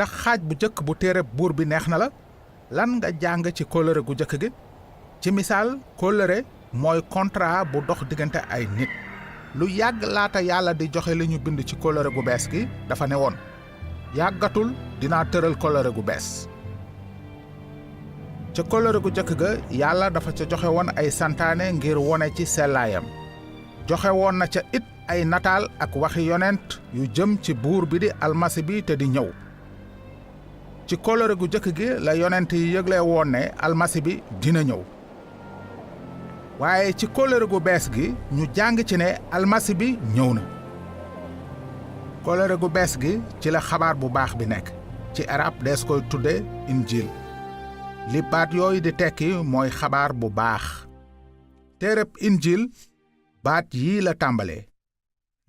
ndax xaaj bu jëkk bu téere buur bi neex na la lan nga jàng ci kóllëre gu jëkk gi ci misaal kóllëre mooy contrat bu dox diggante ay nit lu yàgg laata yàlla di joxe li ñu bind ci kóllëre gu bees gi dafa ne woon yàggatul dinaa tëral kóllëre gu bees ca kóllëre gu jëkk ga yàlla dafa ca joxe woon ay santaane ngir wone ci sellaayam joxe woon na ca it ay nataal ak waxi yonent yu jëm ci buur bi di almasi bi te di ñëw ci kóllëre gu jëkk gi la yonent yi yëgle woon ne almasi bi dina ñëw waaye ci kóllëre gu bees gi ñu jàng ci ne almasi bi ñëw na kóllëre gu bees gi ci la xabaar bu baax bi nekk ci arab dees koy tudde injil li baat yooyu di tekki mooy xabaar bu baax téereb injil baat yii la tàmbalee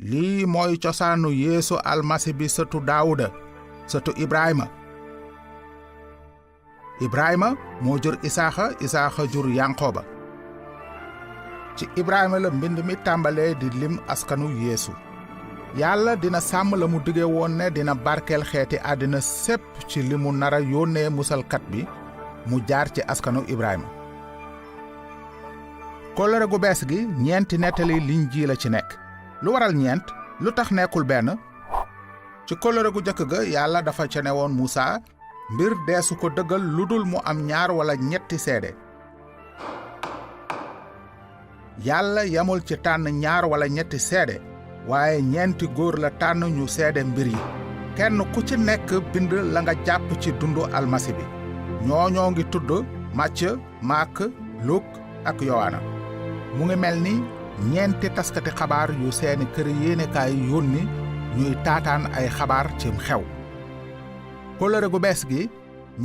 lii mooy cosaanu yeesu almasi bi sëtu daawuda sëtu ibrahima moo jur isaaxa jur yanqooba ci ibrahima la mbind mi tàmbalee di lim askanu yeesu yàlla dina sàmm la mu dige woon ne dina barkeel xeeti àddina sépp ci li mu nara yónnee musalkat bi mu jaar ci askanu ibrahima kóllëre gu bees gi ñeenti nettali liñ ji la ci nekk lu waral ñeent lu tax nekkul benn ci kóllëre gu jëkk ga yàlla dafa ca ne woon Musa mbir deesu ko dëggal lu dul mu am ñaar wala ñetti seede yàlla yamul ci tànn ñaar wala ñetti seede waaye ñeenti góor la tànn ñu seede mbir yi kenn ku ci nekk bind la nga jàpp ci dundu almasi bi ñoo ngi tudd Macë Maak Luk ak Yowaana mu ngi mel ni ñeenti taskati xabaar yu seeni kër yéenekaay yónni ñuy taataan ay xabaar cim xew kóllëre gu bees gi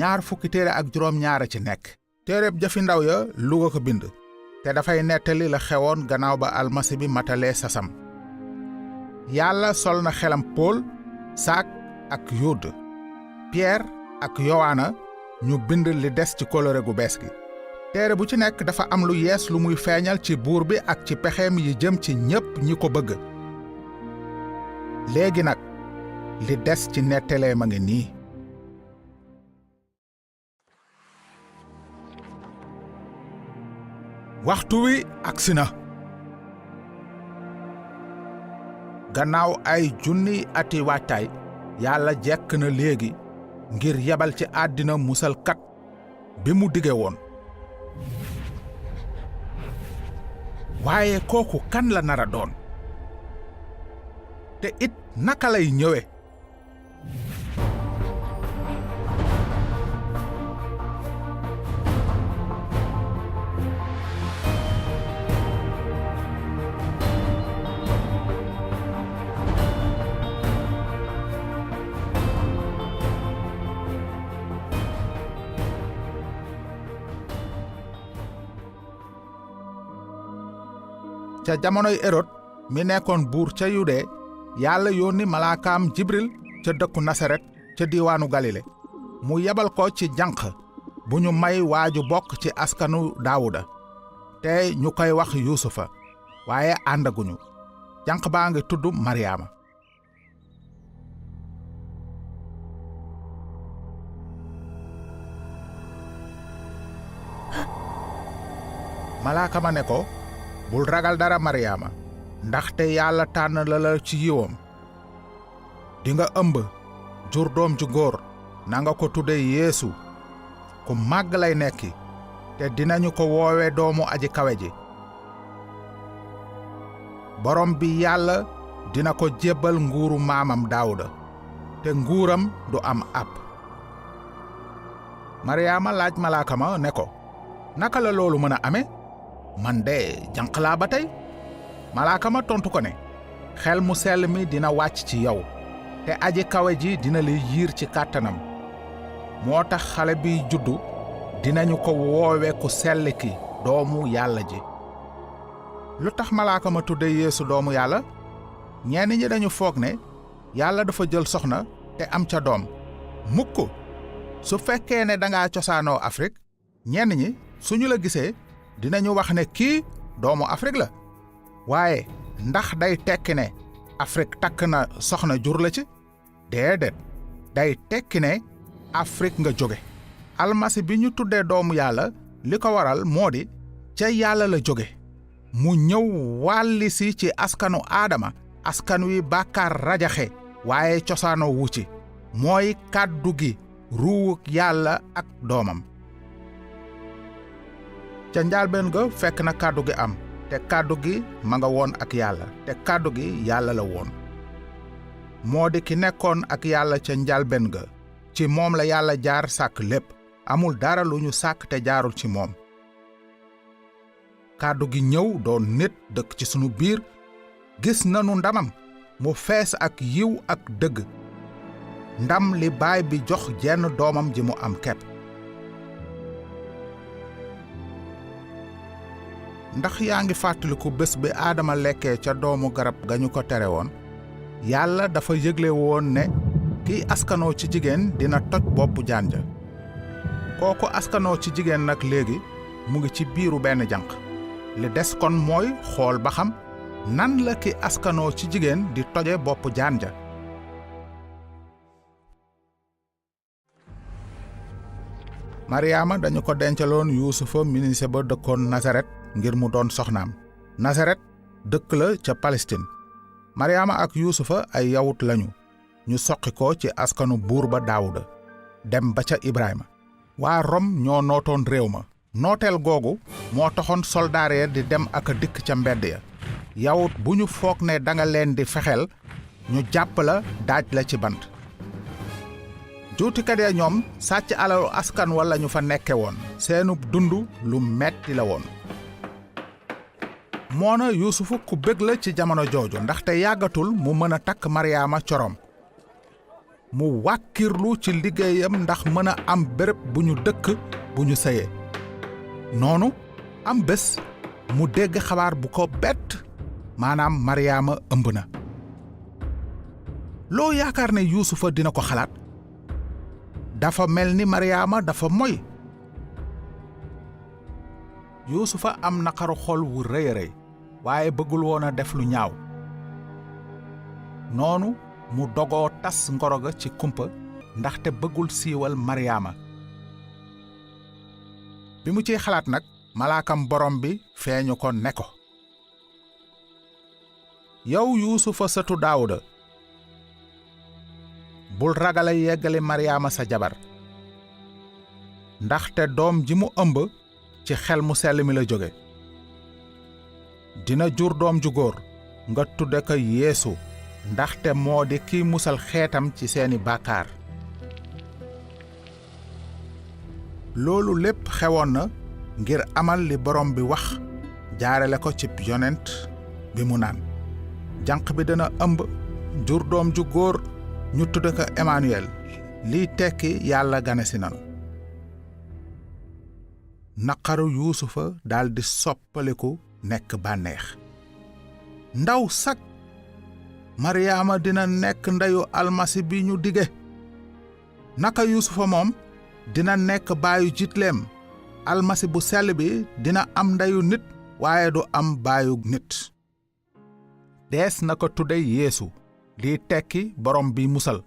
20 téere ak juróom-ñaar ci nekk téereb jëfi ndaw ya Luga ko bind te dafay nettali la xewoon gannaaw ba almasi bi matalee sasam yàlla sol na xelam Pool Saak ak Yuud Pierre ak Yowaana ñu bind li des ci kóllëre gu bees gi téere bu ci nekk dafa am lu yees lu muy feeñal ci buur bi ak ci pexeem yi jëm ci ñépp ñi ko bëgg léegi nag li des ci nettalee ma ngi nii waxtu wi agsi na gannaaw ay junni ati waataay yàlla jekk na léegi ngir yebal ci àddina musalkat bi mu dige woon waaye kooku kan la nara doon te it naka lay ñëwe ca jamonoy Erod mi nekkoon buur ca Yude yàlla yónni malaakaam Jibril ca dëkku Nasaret ca diiwaanu Galile mu yebal ko ci janq bu ñu may waaju bokk ci askanu Daawuda te ñu koy wax Yuusufa waaye àndaguñu janq baa ngi tudd Maryaama malaaka ma ne ko bul ragal dara Maryaama ndaxte yàlla tànn la ci yiwam dinga ëmb jur doom ju góor nanga ko tudde Yeesu ku màgg lay nekki te dinañu ko woowe doomu aji kawe ji borom bi yàlla dina ko jébbal nguuru maamam Daawuda te nguuram du am ab Maryaama laaj malaaka ma ne ko naka la loolu mën a ame man de janq laa ba tey malaaka ma tontu ko ne xel mu sell mi dina wàcc ci yow te aji kawe ji dina la yiir ci kàttanam moo tax xale bi juddu dinañu ko woowe ku sell ki doomu yàlla ji lu tax malaaka ma tudde Yeesu doomu yàlla ñenn ñi dañu foog ne yàlla dafa jël soxna te am ca doom mukk su fekkee ne dangaa cosaanoo Afrique ñenn ñi suñu la gisee dinañu wax ne kii doomu Afrique la waaye ndax day tekki ne Afrique takk na soxna jur la ci déedéet day tekki ne Afrique nga jóge almasi bi ñu tuddee doomu yàlla li ko waral moo di ca yàlla la jóge mu ñëw wàlli si ci askanu aadama askan wi bàkkaar rajaxe waaye cosaanoo wu ci mooy kàddu gi ruuwuk yàlla ak doomam ca njaalbeen ga fekk na kàddu gi am te kàddu gi ma nga woon ak yàlla te kàddu gi yàlla la woon moo di ki nekkoon ak yàlla ca njaalbeen ga ci moom la yàlla jaar sàkk lépp amul dara lu ñu sàkk te jaarul ci moom kàddu gi ñëw doon nit dëkk ci sunu biir gis nanu ndamam mu fees ak yiw ak dëgg ndam li baay bi jox jenn doomam ji mu am kepp ndax yaa ngi fàttaliku bés bi aadama lekkee ca doomu garab ga ñu ko tere woon yàlla dafa yëgle woon ne kiy askanoo ci jigéen dina toj boppu jaan ja kooku askanoo ci jigéen nag léegi mu ngi ci biiru benn janq li des kon mooy xool ba xam nan la ki askanoo ci jigéen di toje boppu jaan ja Mariama dañu ko dencaloon Yuusufa minise ba dëkkoon Nasaret ngir mu doon soxnaam Nasaret dëkk la ca Palestine Mariama ak Yuusufa ay yawut lañu ñu soqi ko ci askanu buur ba Daawuda dem ba ca Ibrahima waa Rom ñoo nootoon réew ma nooteel googu moo taxoon soldaar ya di dem ak a dikk ca mbedd ya yawut bu ñu foog ne danga leen di fexeel ñu jàpp la daaj la ci bant juutikat ya ñoom sàcc alalu askan wala ñu fa nekke woon seenub dund lu metti la woon moona Yuusufu ku bég la ci jamono jooju ndaxte yàggatul mu mën a takk Mariama corom mu wàkkirlu ci liggéeyam ndax mën a am béréb bu ñu dëkk bu ñu sëyee noonu am bés mu dégg xabaar bu ko bett maanaam Mariama ëmb na loo yaakaar ne Yuusufa dina ko xalaat dafa mel ni Mariama dafa moy Yuusufa am naqaru xol wu rëy a rëy waaye bëggul woon a def lu ñaaw noonu mu dogoo tas ngoro ga ci kumpa ndaxte bëggul siiwal Mariama bi mu ciy xalaat nag malaakam borom bi feeñu ko ne ko yow Yuusufa sëtu Daawuda bul ragala yeggali Mariama sa jabar ndaxte doom ji mu ëmb ci xel mu sell mi la jóge dina jur doom ju góor nga tudde ko Yeesu ndaxte moo di kiy musal xeetam ci seeni bàkkaar loolu lépp xewoon na ngir amal li borom bi wax jaarale ko ci yonent bi mu naan janq bi dina ëmb jur doom ju góor ñu tudde ko Emmanuel liy tekki yàlla ganesi nanu naqaru Yuusufa daldi soppaliku nekk bànneex ndaw sak Mariama dina nekk ndeyu almasi bi ñu dige naka Yuusufa moom dina nekk baayu jitleem almasi bu sell bi dina am ndeyu nit waaye du am baayu nit dees na ko tudde Yeesu liy tekki borom bi musal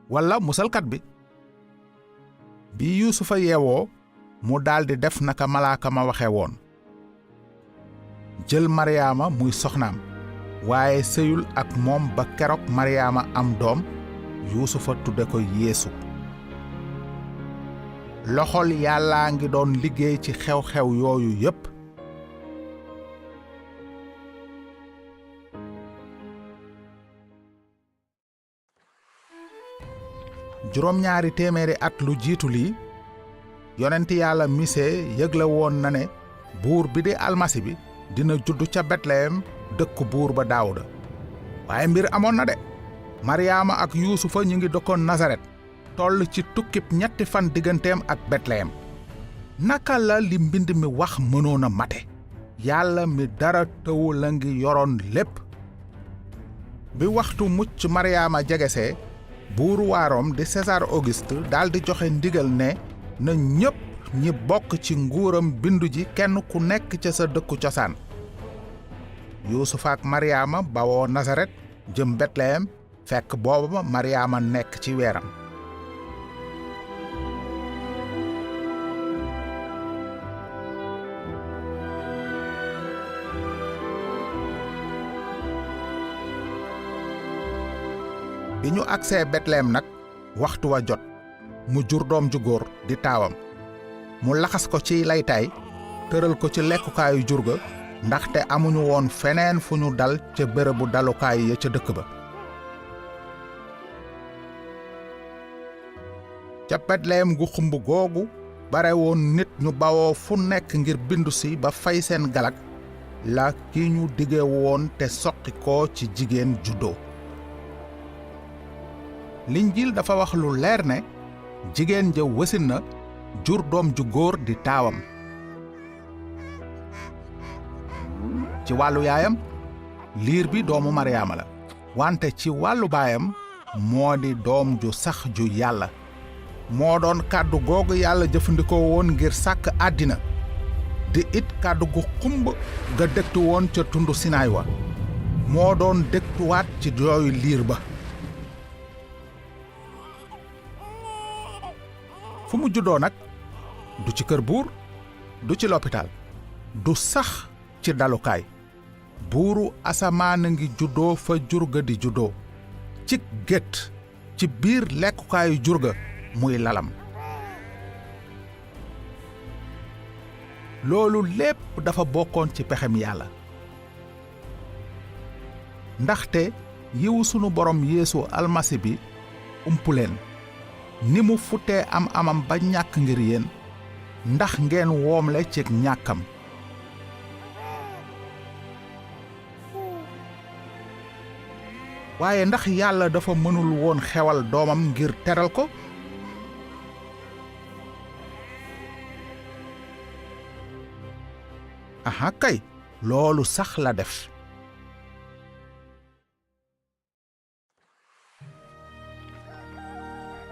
walla musalkat bi Yuusufa yeewoo mu daldi def naka malaaka ma waxe woon jël Mariama muy soxnaam waaye sëyul ak moom ba keroog Mariama am doom Yuusufa tudde ko Yeesu loxol yàllaa ngi doon liggéey ci xew-xew yooyu yépp juróom-ñaari téeméeri at lu jiitu lii yonent yàlla Misee yëgle woon na ne buur bi di almasi bi dina juddu ca Betleyem dëkk buur ba Daawuda waaye mbir amoon na de Mariama ak Yuusufa ñu ngi dëkkoon Nasaret toll ci tukkib ñetti fan digganteem ak Betleyem naka la li mbind mi wax mënoon a mate yàlla mi dara tëwu la ngi yoroon lépp bi waxtu mucc Mariama jegesee buuru waa Rom di César Auguste daldi joxe ndigal ne na ñépp ñi bokk ci nguuram bindu ji kenn ku nekk ca sa dëkku cosaan Yuusufa ak Mariama bawoo Nasaret jëm Betleyem fekk booba Mariama nekk ci weeram bi ñu agsee Betlehem nag waxtu wa jot mu jur doom ju góor di taawam mu laxas ko ci laytaay tëral ko ci lekkukaayu jur ga ndaxte amuñu woon feneen fu ñu dal ca bérébu dalukaay ya ca dëkk ba. ca Betlehem gu xumb googu bare woon nit ñu bawoo fu nekk ngir bindu si ba fay seen galag la ki ñu dige woon te soqi ko ci jigéen juddoo. Linjiil dafa wax lu leer ne jigéen ja wasin na jur doom ju góor di taawam. ci wàllu yaayam liir bi doomu Maryaama la wante ci wàllu baayam moo di doom ju sax ju yàlla moo doon kàddu googu yàlla jëfandikoo woon ngir sàkk àddina di it kàddu gu xumb ga dégtu woon ca tundu Sinaay wa moo doon dégtuwaat ci jooyu liir ba. fu mu juddoo nag du ci kër buur du ci lopitaal du sax ci dalukaay buuru asamaan a ngi juddoo fa jurga di juddoo ci gétt ci biir lekkukaayu jurga muy lalam. loolu lépp dafa bokkoon ci pexem yàlla ndaxte yiwu sunu borom Yeesu almasi bi umpuleen ni mu futee am amam ba ñàkk ngir yéen ndax ngeen woomle ci ñàkkam. waaye ndax yàlla dafa mënul woon xewal doomam ngir teral ko? aha kay loolu sax la def.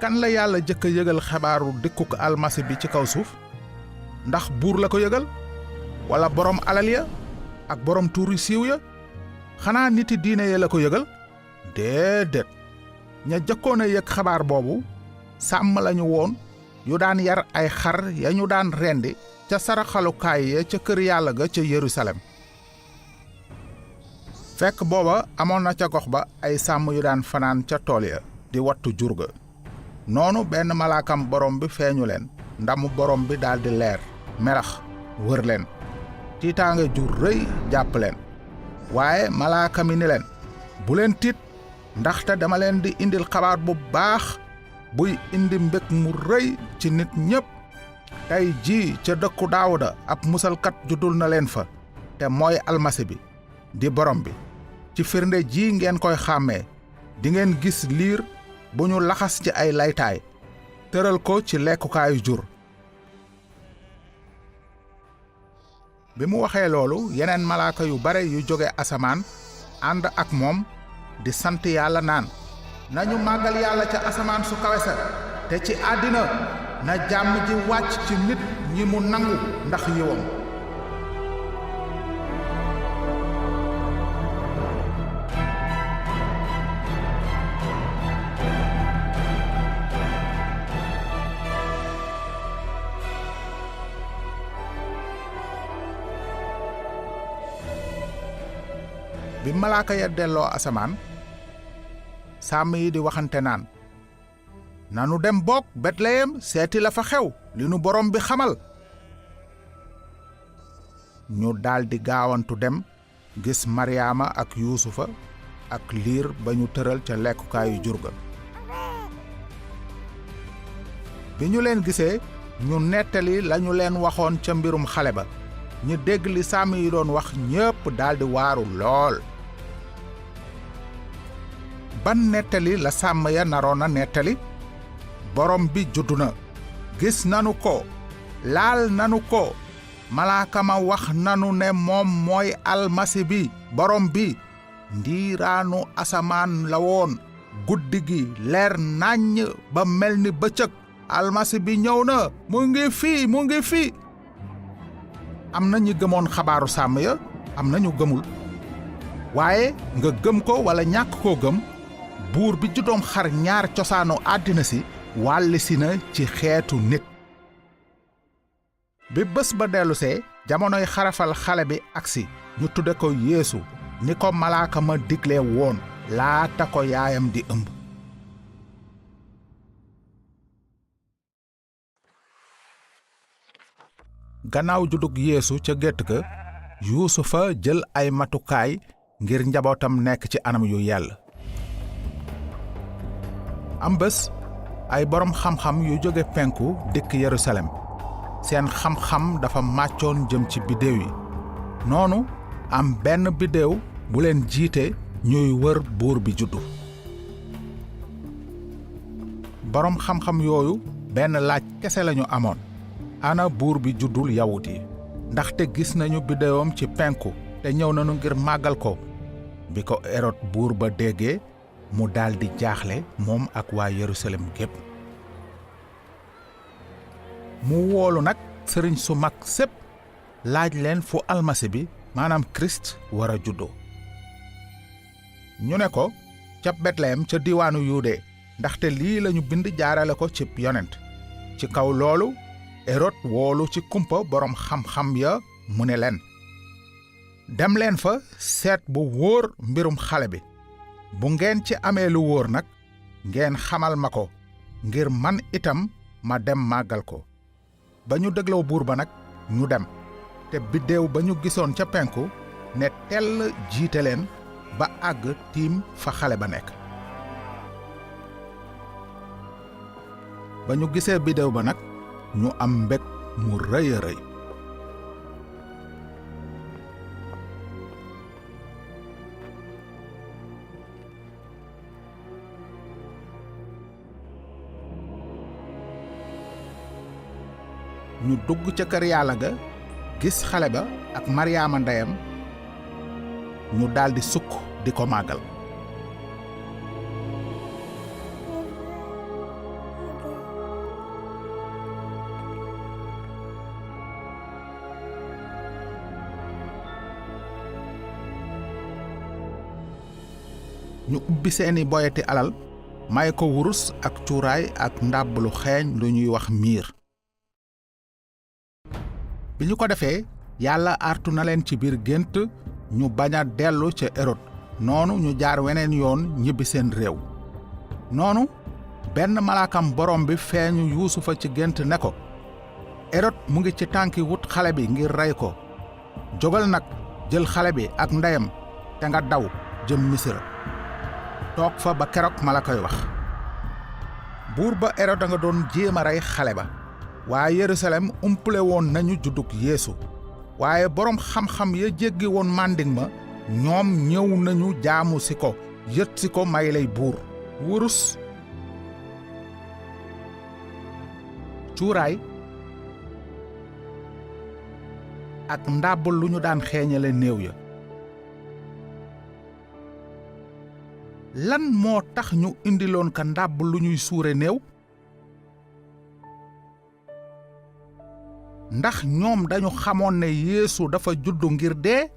kan la yàlla jëkk a yëgal xabaaru dikkuk almasi bi ci kaw suuf? ndax buur la ko yëgal wala borom alal ya ak borom tuuri siiw ya? xanaa niti diine ya la ko yëgal? déedéet ña jëkkoon a yëg xabaar boobu sàmm lañu woon yu daan yar ay xar ya ñu daan rendi ca saraxalukaay ya ca kër yàlla ga ca Yerusalem. fekk booba amoon na ca gox ba ay sàmm yu daan fanaan ca tool ya di wattu jur ga. noonu benn malaakam borom bi feeñu leen ndamu borom bi daldi leer melax wër leen tiitaange ju rëy jàpp leen waaye malaaka mi ni leen bu leen tiit ndaxte dama leen di indil xabaar bu baax buy indi mbég mu rëy ci nit ñépp. tey jii ca dëkku Daawuda ab musalkat juddul na leen fa te mooy almasi bi di borom bi. ci firnde ji ngeen koy xàmmee di ngeen gis liir bu ñu laxas ci ay laytaay tëral ko ci lekkukaayu jur. bi mu waxee loolu yeneen malaaka yu bare yu jóge asamaan ànd ak moom di sant yàlla naan nañu màggal yàlla ca asamaan su kawe sa te ci àddina na jàmm ji wàcc ci nit ñi mu nangu ndax yiwam. bi malaaka ya delloo asamaan sàmm yi di waxante naan nanu dem bokk Betlehem seeti la fa xew li nu borom bi xamal. ñu daldi gaawantu dem gis Maryaama ak Yuusufa ak liir ba ñu tëral ca lekkukaayu jur ga. bi ñu leen gisee ñu nettali lañu leen waxoon ca mbirum xale ba. ñi dégg li sàmm yi doon wax ñépp daldi waaru lool. ban nettali la sàmm ya naroon a nettali? borom bi juddu na gis nanu ko laal nanu ko malaaka ma wax nanu ne moom mooy almasi bi borom bi. ndiiraanu asamaan la woon guddi gi leer nàññ ba mel ni bëccëg. almasi bi ñëw na mu ngi fii. am na ñi gëmoon xabaaru sàmm ya am na ñu gëmul waaye nga gëm ko wala ñàkk koo gëm buur bi juddoom xar ñaar cosaanu àddina si wàllisi na ci xeetu nit. bi bés ba dellusee jamonoy xarafal xale bi agsi ñu tudde ko Yeesu ni ko malaaka ma digle woon laata ko yaayam di ëmb. gannaaw juddug Yeesu ca gétt ga Yuusufa jël ay matukaay ngir njabootam nekk ci anam yu yell. am bés ay borom xam-xam yu jóge penku dikk Yerusalem seen xam-xam dafa màccoon jëm ci biddew yi noonu am benn biddew bu leen jiite ñuy wër buur bi juddu. borom xam-xam yooyu benn laaj kese lañu amoon: ana buur bi juddul yawut yi, ndaxte gis nañu biddewam ci penku te ñëw nañu ngir màggal ko. bi ko Erod buur ba déggee mu daldi jaaxle moom ak waa Yerusalem gépp. mu woolu nag sëriñ su mag sépp laaj leen fu almasi bi maanaam Christ war a juddoo. ñu ne ko ca Betlehem ca diwaanu Yude, ndaxte lii lañu bind jaarale ko ci yonent. ci kaw loolu Erod woolu ci kumpa borom xam-xam ya mu ne leen: dem leen fa seet bu wóor mbirum xale bi, bu ngeen ci amee lu wóor nag ngeen xamal ma ko ngir man itam ma dem màggal ko. ba ñu dégloo buur ba nag ñu dem, te biddéew ba ñu gisoon ca penku ne tell jiite leen ba àgg tiim fa xale ba nekk. ba ñu gisee biddéew ba nag ñu am mbég mu rëy a rëy. ñu dugg ca kër yàlla ga gis xale ba ak Maryaama ndeyam, ñu daldi sukk di ko màggal. ñu ubbi seeni boyeti alal may ko wurus ak cuuraay ak ndàbb lu xeeñ lu ñuy wax miir. bi ñu ko defee yàlla artu na leen ci biir gént ñu bañ a dellu ca Erod, noonu ñu jaar weneen yoon ñibbi seen réew. noonu benn malaakam borom bi feeñu Yuusufa ci gént ne ko: Erod mu ngi ci tànki wut xale bi ngir rey ko. jógal nag jël xale bi ak ndeyam te nga daw jëm Misira. toog fa ba keroog ma la koy wax. buur ba Erod a nga doon jéem a rey xale ba, waaye Yerusalem umpule woon nañu juddug Yeesu. waaye boroom xam-xam ya jéggi woon màndiŋ ma ñoom ñëw nañu jaamu si ko, yët si ko may lay buur, wurus, cuuraay ak ndàbb lu ñu daan xeeñale néew ya. lan moo tax ñu indiloon ka ndàbb lu ñuy suure néew? ndax ñoom dañu xamoon ne Yeesu dafa juddu ngir dee?